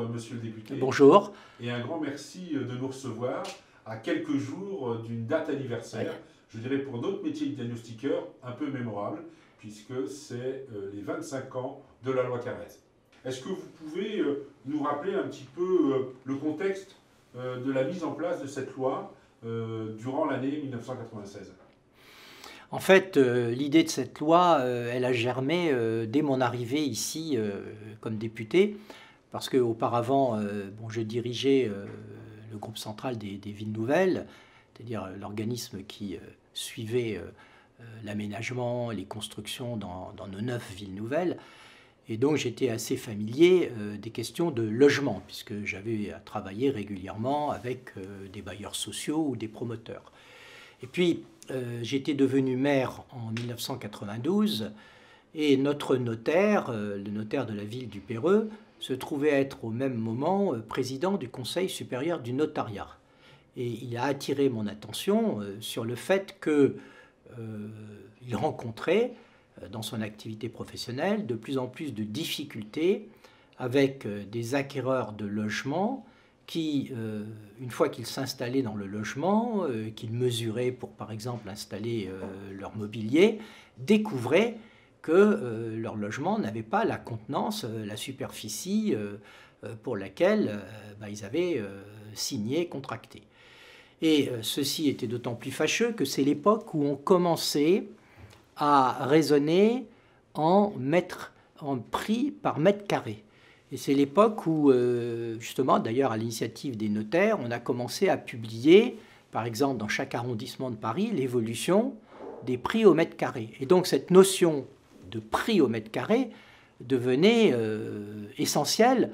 monsieur le député. Bonjour. Et un grand merci de nous recevoir à quelques jours d'une date anniversaire, Ouais. je dirais pour notre métier de diagnostiqueur, un peu mémorable, puisque c'est les 25 ans de la loi Carrez. Est-ce que vous pouvez nous rappeler un petit peu le contexte de la mise en place de cette loi durant l'année 1996? En fait, l'idée de cette loi, elle a germé dès mon arrivée ici comme député, parce qu'auparavant, bon, je dirigeais le groupe central des villes nouvelles, c'est-à-dire l'organisme qui suivait l'aménagement, les constructions dans nos 9 villes nouvelles. Et donc j'étais assez familier des questions de logement, puisque j'avais à travailler régulièrement avec des bailleurs sociaux ou des promoteurs. Et puis, j'étais devenu maire en 1992 et notre notaire, le notaire de la ville du Péreux, se trouvait être au même moment président du Conseil supérieur du notariat. Et il a attiré mon attention sur le fait qu'il rencontrait dans son activité professionnelle de plus en plus de difficultés avec des acquéreurs de logements qui, une fois qu'ils s'installaient dans le logement, qu'ils mesuraient pour, par exemple, installer leur mobilier, découvraient que leur logement n'avait pas la contenance, la superficie pour laquelle ils avaient signé, contracté. Et ceci était d'autant plus fâcheux que c'est l'époque où on commençait à raisonner en prix par mètre carré. Et c'est l'époque où, justement, d'ailleurs à l'initiative des notaires, on a commencé à publier, par exemple dans chaque arrondissement de Paris, l'évolution des prix au mètre carré. Et donc cette notion de prix au mètre carré devenait essentielle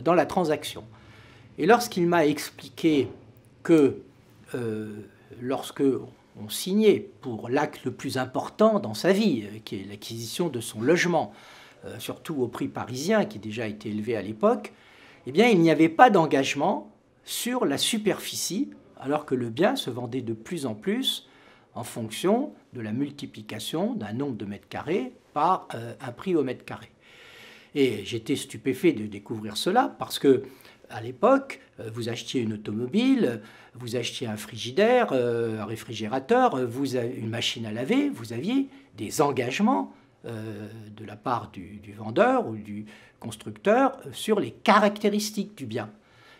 dans la transaction. Et lorsqu'il m'a expliqué que lorsque on signait pour l'acte le plus important dans sa vie, qui est l'acquisition de son logement, surtout au prix parisien qui déjà était élevé à l'époque, eh bien, il n'y avait pas d'engagement sur la superficie, alors que le bien se vendait de plus en plus en fonction de la multiplication d'un nombre de mètres carrés par un prix au mètre carré. Et j'étais stupéfait de découvrir cela, parce que à l'époque, vous achetiez une automobile, vous achetiez un frigidaire, un réfrigérateur, une machine à laver, vous aviez des engagements de la part du vendeur ou du constructeur sur les caractéristiques du bien.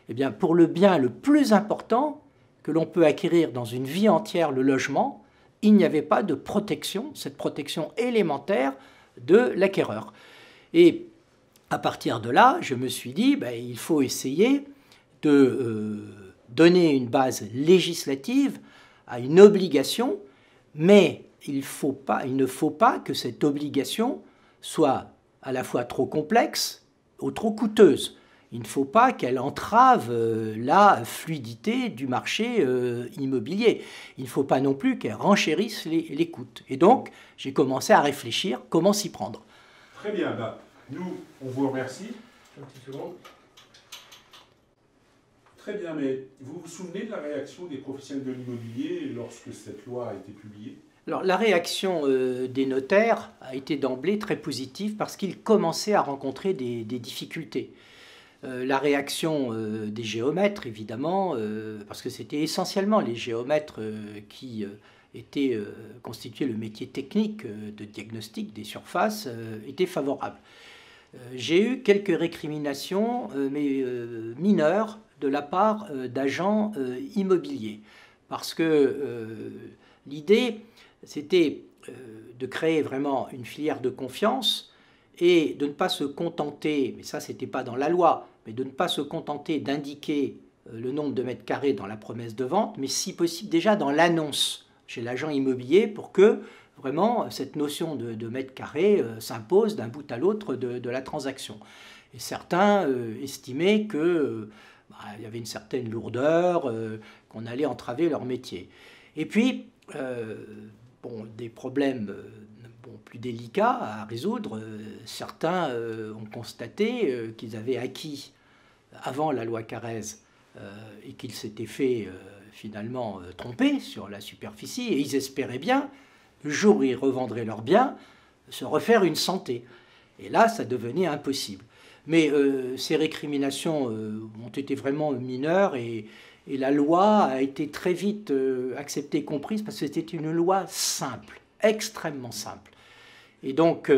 Eh bien, pour le bien le plus important que l'on peut acquérir dans une vie entière, le logement, il n'y avait pas de protection, cette protection élémentaire de l'acquéreur. Et à partir de là, je me suis dit, il faut essayer de donner une base législative à une obligation, mais il ne faut pas que cette obligation soit à la fois trop complexe ou trop coûteuse. Il ne faut pas qu'elle entrave la fluidité du marché immobilier. Il ne faut pas non plus qu'elle renchérisse les coûts. Et donc, j'ai commencé à réfléchir comment s'y prendre. Très bien. Nous, on vous remercie. Une petite seconde. Très bien, mais vous vous souvenez de la réaction des professionnels de l'immobilier lorsque cette loi a été publiée? Alors, la réaction des notaires a été d'emblée très positive parce qu'ils commençaient à rencontrer des difficultés. La réaction des géomètres, évidemment, parce que c'était essentiellement les géomètres qui constituaient le métier technique de diagnostic des surfaces, était favorable. J'ai eu quelques récriminations, mais mineures, de la part d'agents immobiliers, parce que l'idée, c'était de créer vraiment une filière de confiance et de ne pas se contenter, mais ça c'était pas dans la loi, mais de ne pas se contenter d'indiquer le nombre de mètres carrés dans la promesse de vente, mais si possible déjà dans l'annonce chez l'agent immobilier pour que vraiment cette notion de mètres carrés s'impose d'un bout à l'autre de la transaction. Et certains estimaient que il y avait une certaine lourdeur, qu'on allait entraver leur métier. Et puis, des problèmes plus délicats à résoudre, certains ont constaté qu'ils avaient acquis avant la loi Carrez et qu'ils s'étaient fait finalement tromper sur la superficie, et ils espéraient bien, le jour où ils revendraient leurs biens, se refaire une santé. Et là, ça devenait impossible. Mais ces récriminations ont été vraiment mineures et la loi a été très vite acceptée et comprise parce que c'était une loi simple, extrêmement simple. Et donc,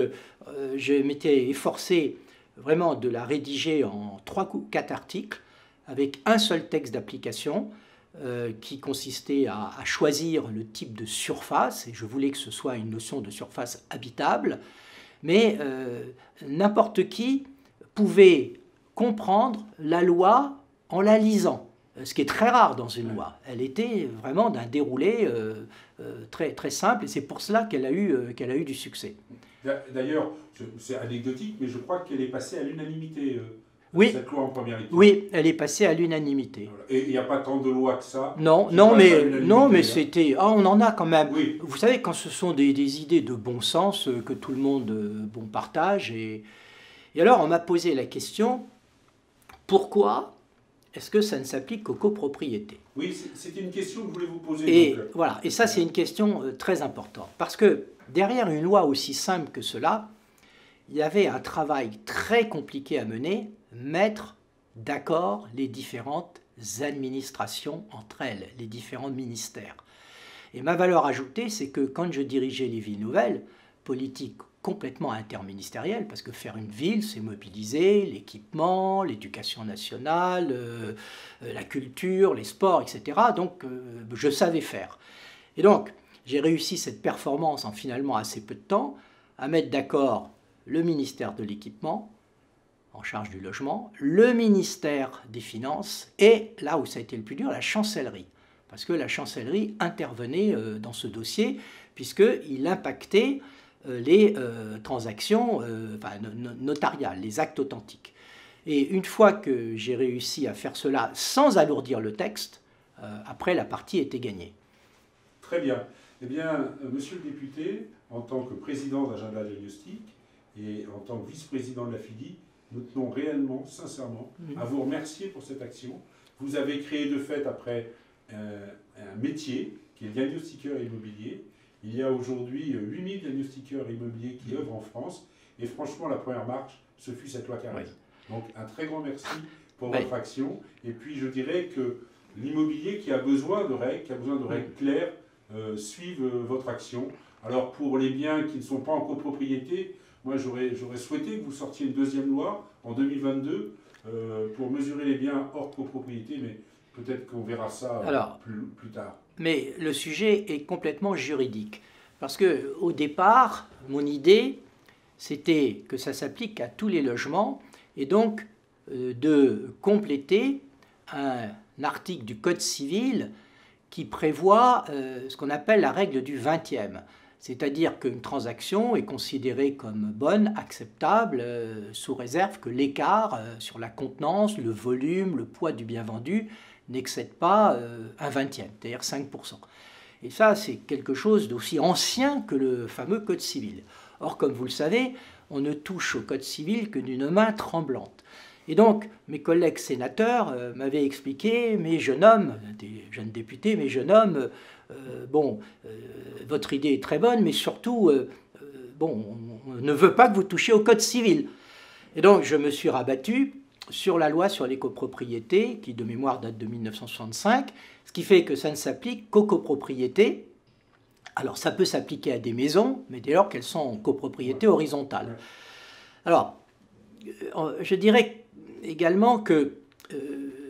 je m'étais efforcé vraiment de la rédiger en 3 ou 4 articles avec un seul texte d'application qui consistait à choisir le type de surface, et je voulais que ce soit une notion de surface habitable, mais n'importe qui pouvait comprendre la loi en la lisant, ce qui est très rare dans une loi. Elle était vraiment d'un déroulé très, très simple, et c'est pour cela qu'elle a eu du succès. D'ailleurs, c'est anecdotique, mais je crois qu'elle est passée à l'unanimité, oui. Cette loi en première lecture. Oui, elle est passée à l'unanimité. Voilà. Et il n'y a pas tant de lois que ça. Non, mais c'était... Ah, on en a quand même. Oui. Vous savez, quand ce sont des idées de bon sens que tout le monde partage. Et alors, on m'a posé la question, pourquoi est-ce que ça ne s'applique qu'aux copropriétés? Oui, c'était une question que je voulais vous poser. Et donc, voilà, et ça c'est une question très importante. Parce que derrière une loi aussi simple que cela, il y avait un travail très compliqué à mener, mettre d'accord les différentes administrations entre elles, les différents ministères. Et ma valeur ajoutée, c'est que quand je dirigeais les villes nouvelles, politique complètement interministérielle, parce que faire une ville, c'est mobiliser l'équipement, l'éducation nationale, la culture, les sports, etc. Donc, je savais faire. Et donc, j'ai réussi cette performance en finalement assez peu de temps, à mettre d'accord le ministère de l'équipement, en charge du logement, le ministère des Finances, et là où ça a été le plus dur, la chancellerie. Parce que la chancellerie intervenait dans ce dossier, puisqu'il impactait les transactions notariales, les actes authentiques. Et une fois que j'ai réussi à faire cela sans alourdir le texte, après la partie était gagnée. Très bien. Eh bien, monsieur le député, en tant que président d'Agenda Diagnostic et en tant que vice-président de la FIDI, nous tenons réellement, sincèrement, à vous remercier pour cette action. Vous avez créé de fait après un métier qui est diagnostiqueur immobilier. Il y a aujourd'hui 8000 diagnostiqueurs immobiliers qui œuvrent en France. Et franchement, la première marche, ce fut cette loi Carrez. Oui. Donc, un très grand merci pour votre action. Et puis, je dirais que l'immobilier qui a besoin de règles, claires, suivent votre action. Alors, pour les biens qui ne sont pas en copropriété, moi, j'aurais souhaité que vous sortiez une deuxième loi en 2022 pour mesurer les biens hors copropriété, mais peut-être qu'on verra ça plus tard. Mais le sujet est complètement juridique. Parce qu'au départ, mon idée, c'était que ça s'applique à tous les logements et donc de compléter un article du Code civil qui prévoit ce qu'on appelle la règle du 20e. C'est-à-dire qu'une transaction est considérée comme bonne, acceptable, sous réserve que l'écart sur la contenance, le volume, le poids du bien vendu n'excède pas un 20e, c'est-à-dire 5%. Et ça, c'est quelque chose d'aussi ancien que le fameux Code civil. Or, comme vous le savez, on ne touche au Code civil que d'une main tremblante. Et donc, mes collègues sénateurs m'avaient expliqué, mes jeunes hommes, des jeunes députés, mes jeunes hommes, votre idée est très bonne, mais surtout, on ne veut pas que vous touchiez au Code civil. Et donc, je me suis rabattu sur la loi sur les copropriétés, qui de mémoire date de 1965, ce qui fait que ça ne s'applique qu'aux copropriétés. Alors, ça peut s'appliquer à des maisons, mais dès lors qu'elles sont en copropriété horizontale. Alors, je dirais également que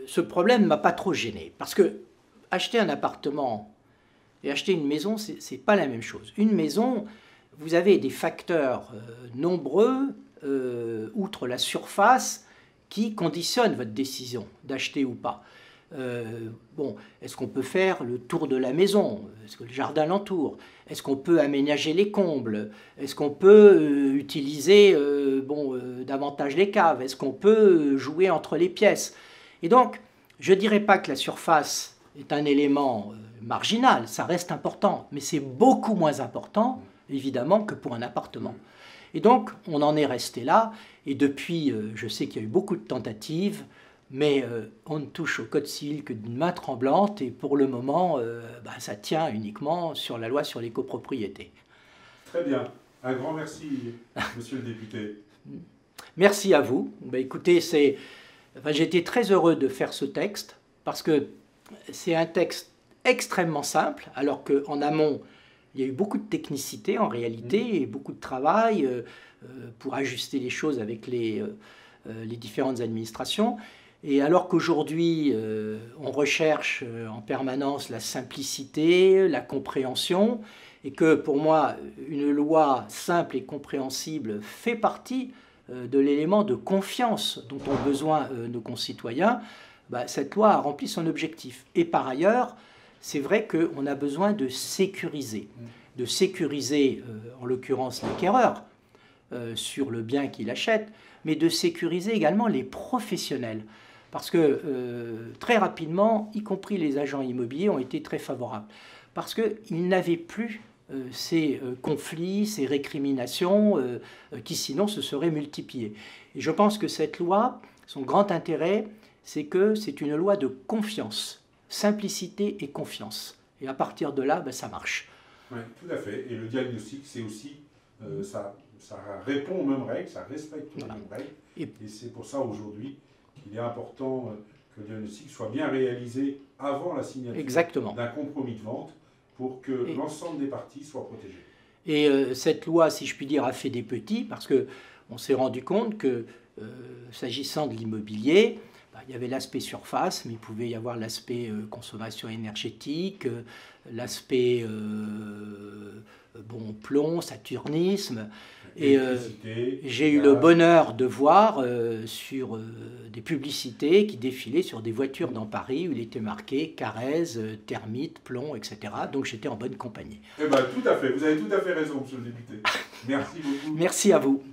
ce problème ne m'a pas trop gêné, parce que acheter un appartement et acheter une maison, ce n'est pas la même chose. Une maison, vous avez des facteurs nombreux, outre la surface, qui conditionnent votre décision d'acheter ou pas. Est-ce qu'on peut faire le tour de la maison? Est-ce que le jardin l'entoure? Est-ce qu'on peut aménager les combles? Est-ce qu'on peut utiliser davantage les caves? Est-ce qu'on peut jouer entre les pièces? Et donc, je ne dirais pas que la surface est un élément marginal, ça reste important, mais c'est beaucoup moins important, évidemment, que pour un appartement. Et donc, on en est resté là, et depuis, je sais qu'il y a eu beaucoup de tentatives, mais on ne touche au Code civil que d'une main tremblante, et pour le moment, ça tient uniquement sur la loi sur les copropriétés. Très bien. Un grand merci, monsieur le député. Merci à vous. Écoutez, j'ai été très heureux de faire ce texte parce que c'est un texte extrêmement simple, alors qu'en amont, il y a eu beaucoup de technicité en réalité et beaucoup de travail pour ajuster les choses avec les différentes administrations. Et alors qu'aujourd'hui, on recherche en permanence la simplicité, la compréhension, et que pour moi, une loi simple et compréhensible fait partie de l'élément de confiance dont ont besoin nos concitoyens, cette loi a rempli son objectif. Et par ailleurs, c'est vrai qu'on a besoin de sécuriser en l'occurrence l'acquéreur sur le bien qu'il achète, mais de sécuriser également les professionnels. Parce que très rapidement, y compris les agents immobiliers, ont été très favorables. Parce qu'ils n'avaient plus ces conflits, ces récriminations qui sinon se seraient multipliées. Et je pense que cette loi, son grand intérêt, c'est que c'est une loi de confiance, simplicité et confiance. Et à partir de là, ça marche. Oui, tout à fait. Et le diagnostic, c'est aussi, ça répond aux mêmes règles, ça respecte les mêmes règles. Et c'est pour ça aujourd'hui qu'il est important que le diagnostic soit bien réalisé avant la signature d'un compromis de vente pour que l'ensemble des parties soient protégées. Et cette loi, si je puis dire, a fait des petits parce qu'on s'est rendu compte que s'agissant de l'immobilier, il y avait l'aspect surface, mais il pouvait y avoir l'aspect consommation énergétique, l'aspect plomb, saturnisme. Et j'ai eu le bonheur de voir sur des publicités qui défilaient sur des voitures dans Paris où il était marqué Carrez, thermite, plomb, etc. Donc j'étais en bonne compagnie. Eh bien, tout à fait. Vous avez tout à fait raison, monsieur le député. Merci beaucoup. Merci à vous.